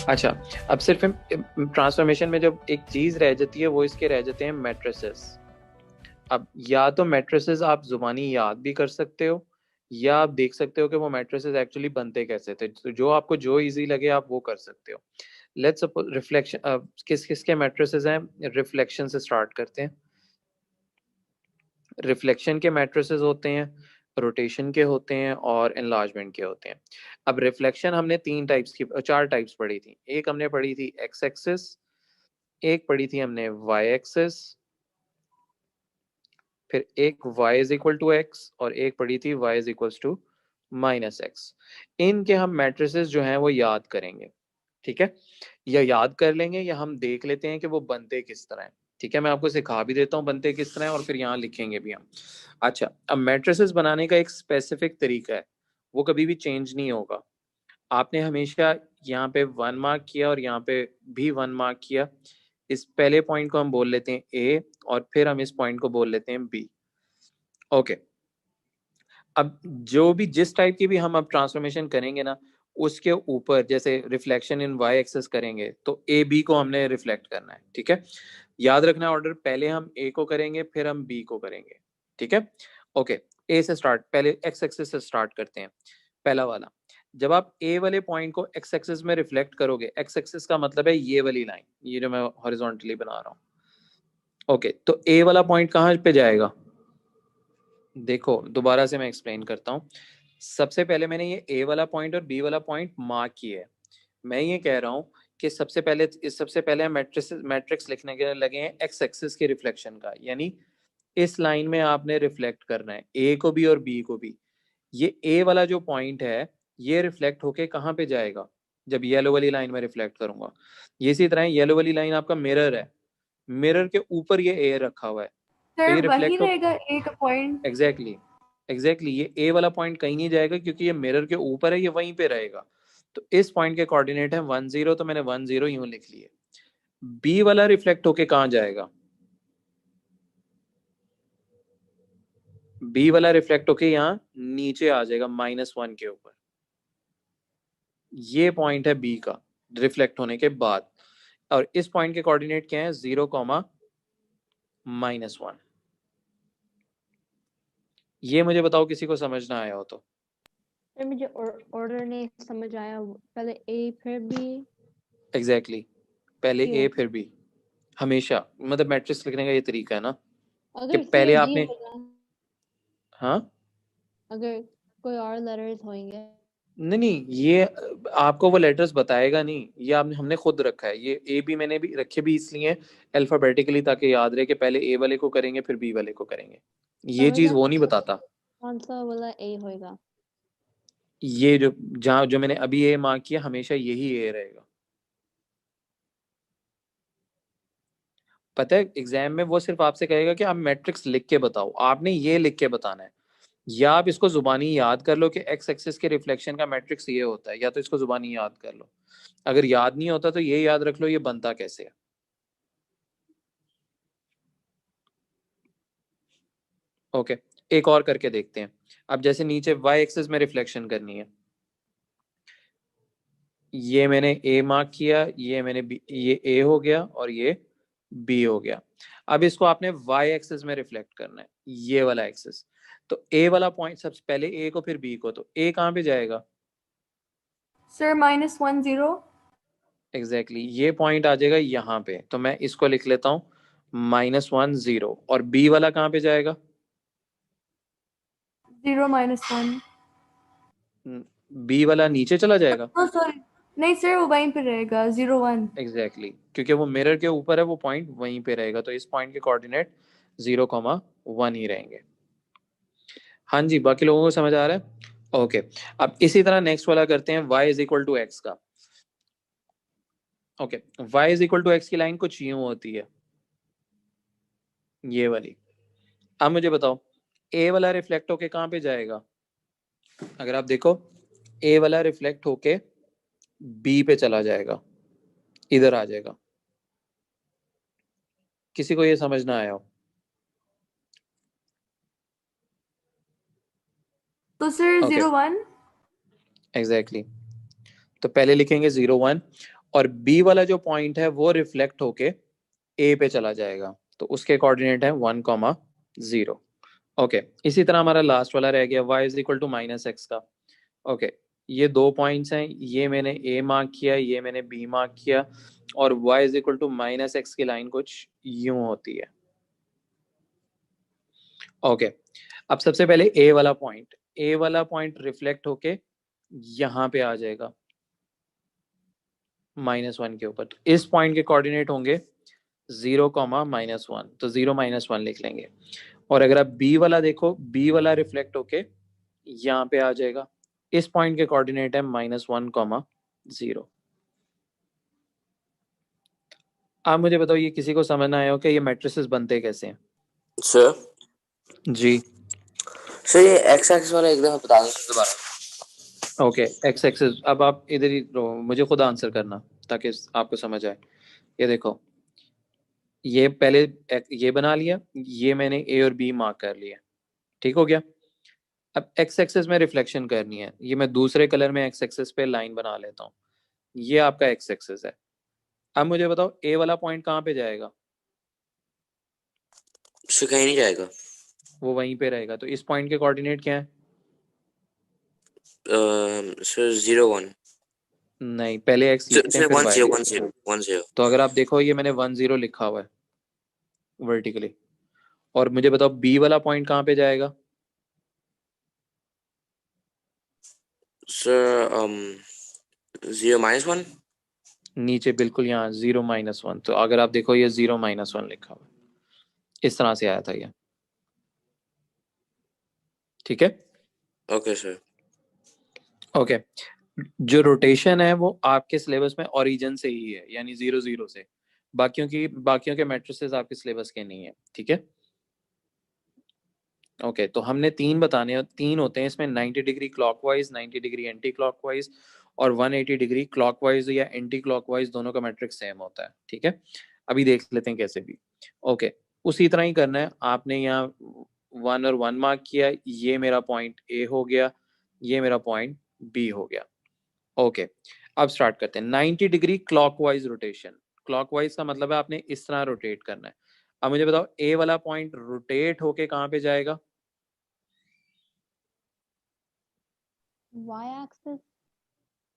अच्छा, अब सिर्फ ट्रांसफॉर्मेशन में जब एक चीज रह जाती है वो इसके रह जाते हैं मैट्रिसेस। अब या तो मैट्रिसेस आप जुबानी याद भी कर सकते हो, या आप देख सकते हो कि वो मैट्रिसेस एक्चुअली बनते कैसे थे, तो जो आपको जो इजी लगे आप वो कर सकते हो। लेट्स सपोज रिफ्लेक्शन, किस किस के मैट्रिसेस हैं, रिफ्लेक्शन से स्टार्ट करते हैं। रिफ्लेक्शन के मैट्रिसेस होते हैं, रोटेशन के होते हैं और एनलार्जमेंट के होते हैं। अब रिफ्लेक्शन हमने तीन टाइप्स की, चार टाइप्स पढ़ी थी। एक हमने पढ़ी थी एक्स एक्सिस, एक पढ़ी थी हमने वाई एक्सिस, फिर एक y is equal to x, और एक पढ़ी थी y is equal to minus x. इनके हम मैट्रिसेस जो हैं वो याद करेंगे, ठीक है। या याद कर लेंगे या हम देख लेते हैं कि वो बनते किस तरह हैं, ठीक है। मैं आपको सिखा भी देता हूँ बनते किस तरह हैं और फिर यहाँ लिखेंगे भी हम। अच्छा, अब मैट्रिसेस बनाने का एक स्पेसिफिक तरीका है, वो कभी भी चेंज नहीं होगा। आपने हमेशा यहाँ पे 1 मार्क किया और यहाँ पे भी 1 मार्क किया। इस पहले पॉइंट को हम बोल लेते हैं ए, और फिर हम इस पॉइंट को बोल लेते हैं बी। ओके, अब जो भी जिस टाइप की भी हम अब ट्रांसफॉर्मेशन करेंगे ना, उसके ऊपर जैसे रिफ्लेक्शन इन वाई एक्सेस करेंगे तो ए बी को हमने रिफ्लेक्ट करना है, ठीक है। याद रखना ऑर्डर, पहले हम ए को करेंगे फिर हम बी को करेंगे, ठीक है। ओके, ए से स्टार्ट, पहले एक्स एक्सिस से स्टार्ट करते हैं। पहला वाला, जब आप ए वाले पॉइंट को एक्स एक्सिस में रिफ्लेक्ट करोगे, एक्स एक्सिस का मतलब है ये वाली लाइन, ये जो मैं हॉरिजॉन्टली बना रहा हूँ। ओके, तो ए वाला पॉइंट कहाँ पे जाएगा, देखो दोबारा से मैं एक्सप्लेन करता हूँ। सबसे पहले मैंने ये ए वाला पॉइंट और बी वाला पॉइंट मार्क किया है। मैं ये कह रहा हूँ कि सबसे पहले हम मैट्रिक्स लिखने के लगे हैं एक्स एक्सिस के रिफ्लेक्शन का, यानी इस लाइन में आपने रिफ्लेक्ट करना है ए को भी और बी को भी। ये ए वाला जो पॉइंट है ये रिफ्लेक्ट होके कहाँ पे जाएगा, जब येलो वाली लाइन में रिफ्लेक्ट करूंगा। ये इसी तरह येलो वाली लाइन आपका मिरर है, मिरर के ऊपर ये ए रखा हुआ है, तो सर ये वही रिफ्लेक्ट हो। रहेगा एक पॉइंट। एग्जैक्टली, एग्जैक्टली ये ए वाला पॉइंट कहीं नहीं जाएगा क्योंकि ये मिरर के ऊपर है, ये वहीं पे रहेगा। तो इस पॉइंट के कोऑर्डिनेट है 10, तो मैंने 10 यूं लिख लिए। बी वाला रिफ्लेक्ट होके कहाँ जाएगा, बी वाला रिफ्लेक्ट होके यहाँ नीचे आ जाएगा -1 के ऊपर। ये पॉइंट है बी का रिफ्लेक्ट होने के बाद। और इस पॉइंट के कोऑर्डिनेट क्या है, 0, -1। ये मुझे बताओ किसी को समझ ना आया हो तो। सर मुझे ऑर्डर नहीं समझ आया, पहले ए फिर बी। एग्जैक्टली, पहले क्यों? ए फिर बी, हमेशा मतलब मैट्रिक्स लिखने का ये तरीका है ना, कि अगर सी पहले और डी आपने, होगा, हाँ अगर कोई और लेटर्स होंगे। नहीं नहीं, ये आपको वो लेटर्स बताएगा नहीं, ये आपने हमने खुद रखा है। ये ए बी मैंने भी रखे भी इसलिए अल्फाबेटिकली, ताकि याद रहे कि पहले ए वाले को करेंगे फिर बी वाले को करेंगे। ये समझ चीज आया वो नहीं बताता। कौन सा वाला ए होएगा। ये जो जहाँ जो मैंने अभी ए मार्क किया हमेशा यही ए रहेगा। पता है एग्जाम में वो सिर्फ आपसे कहेगा कि आप मैट्रिक्स लिख के बताओ, आपने ये लिख के बताना है। या आप इसको जुबानी याद कर लो कि एक्स एक्सिस के रिफ्लेक्शन का मैट्रिक्स ये होता है, या तो इसको जुबानी याद कर लो। अगर याद नहीं होता तो ये याद रख लो ये बनता कैसे है। ओके, एक और करके देखते हैं। अब जैसे नीचे वाई एक्सिस में रिफ्लेक्शन करनी है, ये मैंने ए मार्क किया, ये मैंने बी, ये ए हो गया और ये बी हो गया। अब इसको आपने वाई एक्सिस में रिफ्लेक्ट करना है, ये वाला एक्सिस। तो ए वाला पॉइंट सबसे पहले ए को फिर बी को, तो ए कहाँ पे जाएगा, सर -1 0। एग्जैक्टली ये पॉइंट आ जाएगा यहाँ पे, तो मैं इसको लिख लेता हूँ -1 0। और बी वाला कहाँ पे जाएगा, 0 -1। बी वाला नीचे चला जाएगा। ओ सॉरी, नहीं सर वो वहीं पे रहेगा 0 1। एग्जैक्टली क्योंकि वो मिरर के ऊपर है, वो पॉइंट वहीं पे रहेगा, तो इस पॉइंट के कोऑर्डिनेट 0, 1 ही रहेंगे। हाँ जी, बाकी लोगों को समझ आ रहा है। ओके, अब इसी तरह नेक्स्ट वाला करते हैं y is equal to x का। Okay, y is equal to x की लाइन कुछ यूं होती है, ये वाली। अब मुझे बताओ ए वाला रिफ्लेक्ट होके कहाँ पे जाएगा, अगर आप देखो ए वाला रिफ्लेक्ट होके बी पे चला जाएगा, इधर आ जाएगा। किसी को ये समझ ना आया हो, तो सर ओके 0 1। एग्जैक्टली। तो पहले लिखेंगे 0, 1, और बी वाला जो पॉइंट है वो रिफ्लेक्ट होके ए पे चला जाएगा, तो उसके कोऑर्डिनेट है 1,0। ओके, इसी तरह हमारा लास्ट वाला रह गया y is equal to minus x का। ओके, ये दो पॉइंट्स हैं, ये मैंने ए मार्क किया, ये मैंने बी मार्क किया, और y is equal to minus x की लाइन कुछ यूं होती है। ओके, अब सबसे पहले ए वाला पॉइंट रिफ्लेक्ट होके यहाँ पे आ जाएगा -1 के ऊपर, तो इस पॉइंट के कोऑर्डिनेट होंगे 0,-1, तो 0-1 लिख लेंगे। और अगर आप बी वाला देखो, बी वाला रिफ्लेक्ट होके यहाँ पे आ जाएगा, इस पॉइंट के कोऑर्डिनेट है -1,0। आप मुझे बताओ, ये किसी को समझ ना आया हो कि ये मैट्रिसेस बनते कैसे हैं? सर जी सर ये एक्स एक्स वाला एक दफा बता दो सर दोबारा। ओके, एक्स एक्सिस, अब आप इधर ही रहो, मुझे खुद आंसर करना ताकि आपको समझ आए। ये देखो, ये पहले ये बना लिया, ये मैंने ए और बी मार्क कर लिया, ठीक हो गया। अब एक्स एक्सिस में रिफ्लेक्शन करनी है, ये मैं दूसरे कलर में एक्स एक्सिस पे लाइन बना लेता हूँ, ये आपका एक्स एक्सिस है। अब मुझे बताओ ए वाला पॉइंट कहाँ पे जाएगा? सर कहीं नहीं जाएगा, वो वहीं पे रहेगा, तो इस पॉइंट के कोऑर्डिनेट क्या है? सर 0-1। नहीं, पहले एक्स सर लिखते हैं सर फिर 1-0 वाई। 1-0 1-0। तो अगर आप देखो, ये मैंने 1,0 लिखा हुआ है वर्टिकली, और मुझे बताओ बी वाला पॉइंट कहाँ पे जाएगा? सर 0-1। नीचे बिल्कुल यहाँ 0-1, तो अगर आप देखो ये 0-1 लिखा हुआ है, इस तरह से आया था ये, ठीक है। Okay sir. ओके, जो रोटेशन है वो आपके सिलेबस में ओरिजिन से ही है, यानी 0-0 से, बाकियों के मैट्रिसेस आपके सिलेबस के नहीं है, ठीक है। ओके, तो हमने तीन बताने, तीन होते हैं इसमें, 90 degree clockwise, 90 degree anti clockwise, और 180 डिग्री क्लॉकवाइज या एंटी क्लॉकवाइज, दोनों का मैट्रिक्स सेम होता है, ठीक है। अभी देख लेते हैं कैसे भी। ओके, उसी तरह ही करना है आपने, यहाँ 1 और 1 मार्क किया, ये मेरा पॉइंट ए हो गया, ये मेरा पॉइंट बी हो गया। ओके, अब स्टार्ट करते हैं 90 डिग्री क्लॉकवाइज रोटेशन। क्लॉकवाइज का मतलब है आपने इस तरह रोटेट करना है। अब मुझे बताओ ए वाला पॉइंट रोटेट होके कहाँ पे जाएगा? Y axis.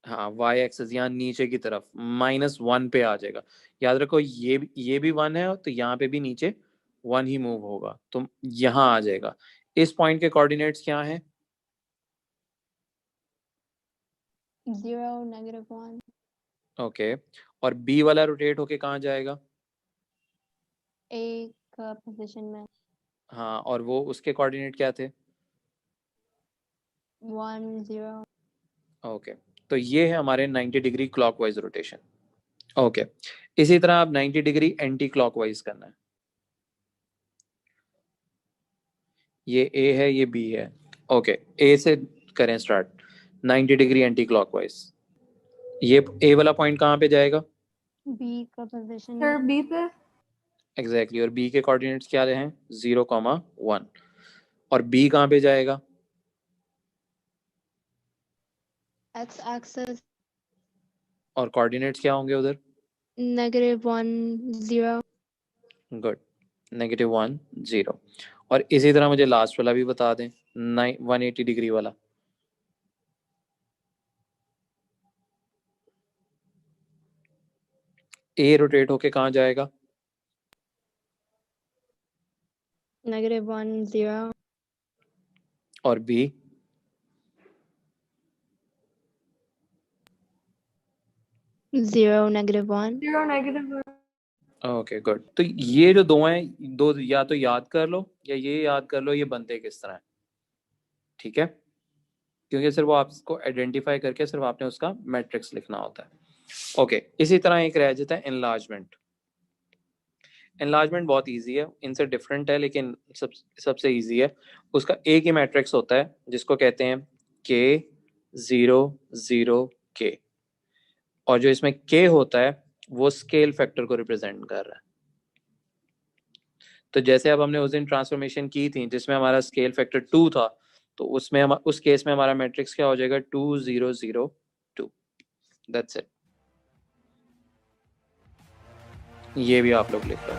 हाँ, वाई एक्सिस, यहाँ नीचे की तरफ -1 पे आ जाएगा। याद रखो, ये भी 1 है, तो यहाँ पे भी नीचे 1 ही मूव होगा, तो यहाँ आ जाएगा। इस पॉइंट के कोऑर्डिनेट्स क्या हैं? 0, -1. ओके, और बी वाला रोटेट होके कहाँ जाएगा? A का पोजीशन में हाँ, और वो उसके कोऑर्डिनेट क्या थे? 1, 0. ओके, तो ये है हमारे 90 डिग्री क्लॉकवाइज रोटेशन। ओके, इसी तरह आप 90 डिग्री एंटी क्लॉकवाइज करना है। ये ए है, ये बी है। ओके, ए से करें स्टार्ट, 90 डिग्री एंटी क्लॉकवाइज। ये ए वाला पॉइंट कहाँ पे जाएगा? B का पोजीशन सर में बी पे। एग्जैक्टली, और बी के कोऑर्डिनेट्स क्या हैं? 0,1। और बी कहाँ पे जाएगा? X axis. और कोऑर्डिनेट्स क्या होंगे उधर? -1, 0. गुड, -1, 0। और इसी तरह मुझे लास्ट वाला भी बता दें, 180 डिग्री वाला। ए रोटेट होके कहाँ जाएगा? -1, 0. और बी? -0, -1. 0 -1। ओके गुड, तो ये जो दो हैं, दो या तो याद कर लो या ये याद कर लो, ये बनते किस तरह है, ठीक है। क्योंकि सिर्फ वो आपको आइडेंटिफाई करके सिर्फ आपने उसका मैट्रिक्स लिखना होता है। ओके, इसी तरह एक रह जाता है एनलार्जमेंट। एनलार्जमेंट बहुत इजी है, इनसे डिफरेंट है, लेकिन सबसे इजी है। उसका एक ही मैट्रिक्स होता है जिसको कहते हैं के 0 0 के, और जो इसमें के होता है वो स्केल फैक्टर को रिप्रेजेंट कर रहा है। तो जैसे अब हमने उस दिन ट्रांसफॉर्मेशन की थी जिसमें हमारा स्केल फैक्टर 2 था, तो उसमें हम उस केस में हमारा मैट्रिक्स क्या हो जाएगा? 2 0 0 2। That's it. ये भी आप लोग लिख लो।